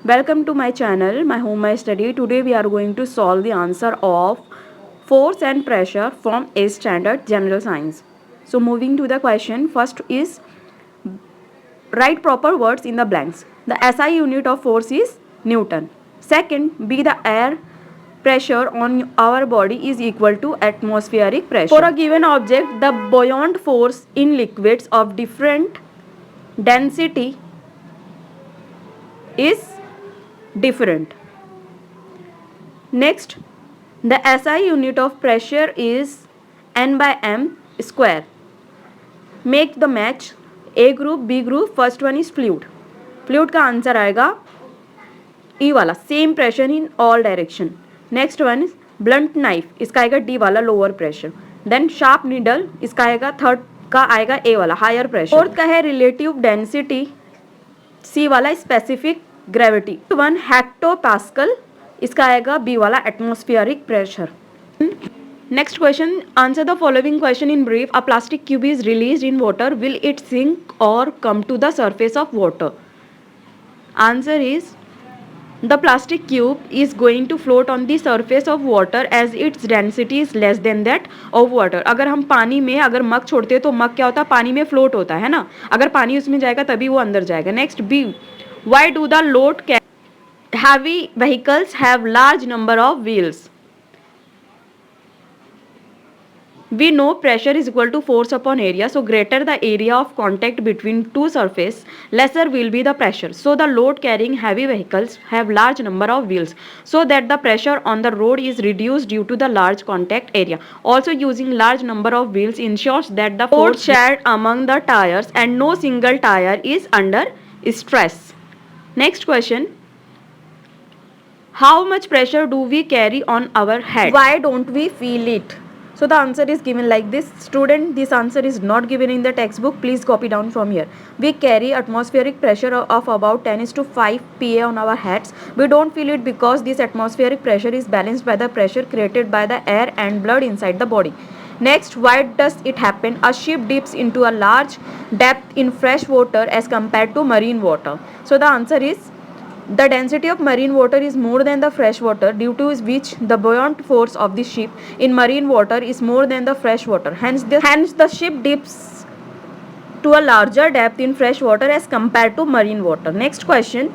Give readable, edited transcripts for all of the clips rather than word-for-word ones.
Welcome to my channel, My Home My Study. Today we are going to solve the answer of force and pressure from 8th standard general science. So moving to the question, first is write proper words in the blanks. The SI unit of force is Newton. Second, be the air pressure on our body is equal to atmospheric pressure. For a given object, the buoyant force in liquids of different density is different. Next, the SI unit of pressure is N by M square. Make the match. A group, B group, first one is fluid. Fluid का answer आएगा E वाला, same pressure in all direction. Next one is blunt knife, इसका आएगा D वाला, lower pressure. Then sharp needle, इसका आएगा third का आएगा A वाला, हायर प्रेशर. फोर्थ का है रिलेटिव डेंसिटी, C वाला specific gravity. One hecto pascal, इसका आएगा B वाला, atmospheric pressure. Next question, answer the following question in brief. A plastic cube is released in water. Will it sink or come to the surface of water? Answer is the plastic cube is going to float on the surface of water as its density is less than that of water. अगर हम पानी में अगर मग छोड़ते हैं तो मग क्या होता है, पानी में फ्लोट होता है ना. अगर पानी उसमें जाएगा तभी वो अंदर जाएगा. Next B, why do the load heavy vehicles have large number of wheels? We know pressure is equal to force upon area, so greater the area of contact between two surfaces, lesser will be the pressure. So the load carrying heavy vehicles have large number of wheels, so that the pressure on the road is reduced due to the large contact area. Also using large number of wheels ensures that the force shared among the tires and no single tire is under stress. Next question, how much pressure do we carry on our head? Why don't we feel it? So the answer is given like this. Student, this answer is not given in the textbook. Please copy down from here. We carry atmospheric pressure of about 10:5 PA on our heads. We don't feel it because this atmospheric pressure is balanced by the pressure created by the air and blood inside the body. Next, why does it happen? A ship dips into a large depth in fresh water as compared to marine water. So the answer is the density of marine water is more than the fresh water, due to which the buoyant force of the ship in marine water is more than the fresh water. Hence the ship dips to a larger depth in fresh water as compared to marine water. Next question,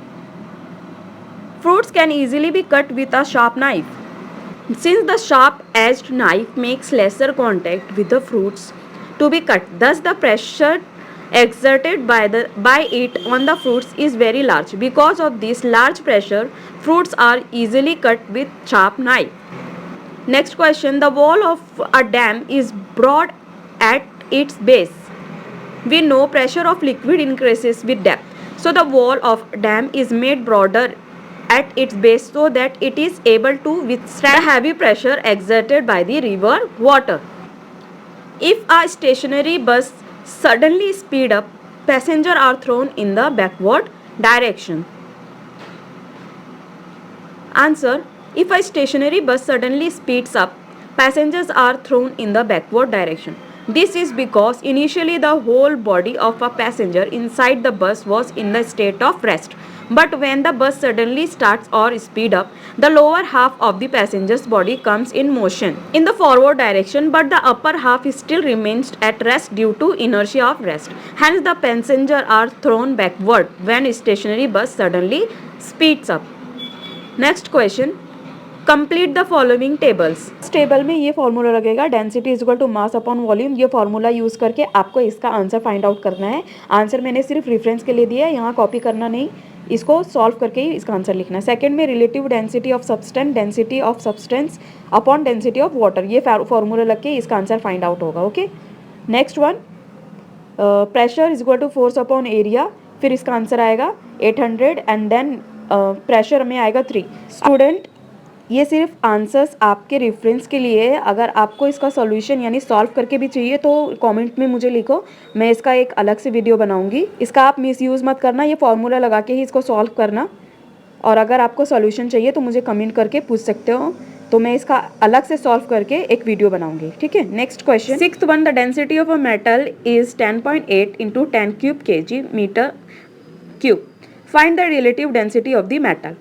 fruits can easily be cut with a sharp knife. Since the sharp edged knife makes lesser contact with the fruits to be cut, thus the pressure exerted by it on the fruits is very large. Because of this large pressure, fruits are easily cut with sharp knife. Next question, the wall of a dam is broad at its base. We know pressure of liquid increases with depth, so the wall of dam is made broader at its base so that it is able to withstand the heavy pressure exerted by the river water. If a stationary bus suddenly speed up, passengers are thrown in the backward direction. Answer, if a stationary bus suddenly speeds up, passengers are thrown in the backward direction. This is because initially the whole body of a passenger inside the bus was in the state of rest. But when the bus suddenly starts or speed up, the lower half of the passenger's body comes in motion in the forward direction, but the upper half still remains at rest due to inertia of rest. Hence the passengers are thrown backward when stationary bus suddenly speeds up. Next question, complete the following tables. इस table में ये formula लगेगा, density is equal to mass upon volume. ये formula use करके आपको इसका answer find out करना है. आंसर मैंने सिर्फ रेफरेंस के लिए दिया है, यहाँ कॉपी करना नहीं, इसको सॉल्व करके ही इसका आंसर लिखना है. सेकंड में relative density of substance upon density of water, ये फॉर्मूला लग के इसका आंसर फाइंड आउट होगा. Okay. Next one, pressure is equal to force upon area, फिर इसका आंसर आएगा 800 एंड देन प्रेशर में आएगा 3. स्टूडेंट, ये सिर्फ आंसर्स आपके रेफरेंस के लिए है. अगर आपको इसका सॉल्यूशन यानी सॉल्व करके भी चाहिए तो कमेंट में मुझे लिखो, मैं इसका एक अलग से वीडियो बनाऊंगी. इसका आप मिसयूज़ मत करना, ये फॉर्मूला लगा के ही इसको सॉल्व करना. और अगर आपको सॉल्यूशन चाहिए तो मुझे कमेंट करके पूछ सकते हो, तो मैं इसका अलग से सॉल्व करके एक वीडियो बनाऊंगी. ठीक है. Next question, sixth one, the density of a metal is 10.8 into 10³ kg metre cube. Find the relative density of the metal.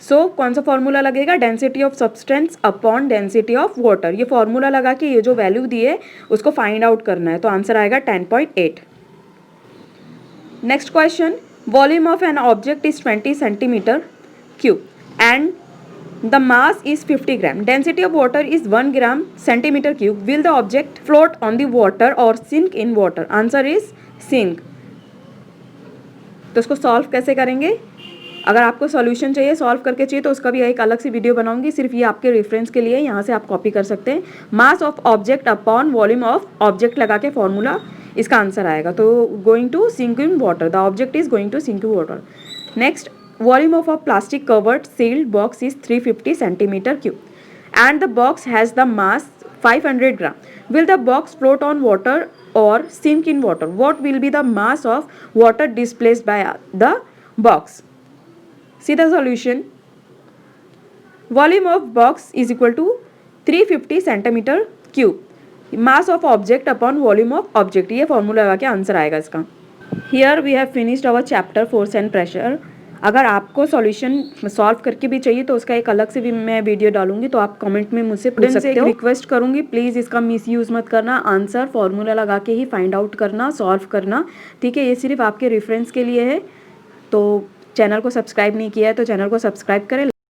So कौन सा फॉर्मूला लगेगा, density of substance upon density of water. ये formula लगा के ये जो value दी है उसको फाइंड आउट करना है, तो आंसर आएगा 10.8। Next question, volume of an object is 20 centimetre cube and the mass is 50 gram, density of water is 1 gram centimetre cube, will the object float on the water और sink in water, answer is sink. तो इसको solve कैसे करेंगे, अगर आपको solution चाहिए, solve करके चाहिए तो उसका भी एक अलग सी वीडियो बनाऊंगी, सिर्फ ये आपके रेफरेंस के लिए, यहाँ से आप कॉपी कर सकते हैं। Mass of object upon volume of object लगा के फॉर्मूला, इसका आंसर आएगा। तो going to sink in water, the object is going to sink in water. Next, volume of a plastic covered sealed box is 350 centimetre cube and the box has the mass 500 gram, will the box float on water और sink in water, what will be the mass of water displaced by the box. See the solution. Volume of box is equal to 350 centimeter cube. Mass of object upon volume of object. ये formula लगा के answer आएगा इसका। Here we have finished our chapter force and pressure. अगर आपको solution solve करके भी चाहिए तो उसका एक अलग से भी मैं वीडियो डालूंगी, तो आप कमेंट में मुझसे पूछ सकते हो। रिक्वेस्ट करूंगी प्लीज़ इसका मिसयूज़ मत करना, आंसर फॉर्मूला लगा के ही फाइंड आउट करना, सॉल्व करना, ठीक है। ये सिर्फ आपके रेफरेंस के लिए है। तो चैनल को सब्सक्राइब नहीं किया है तो चैनल को सब्सक्राइब करें।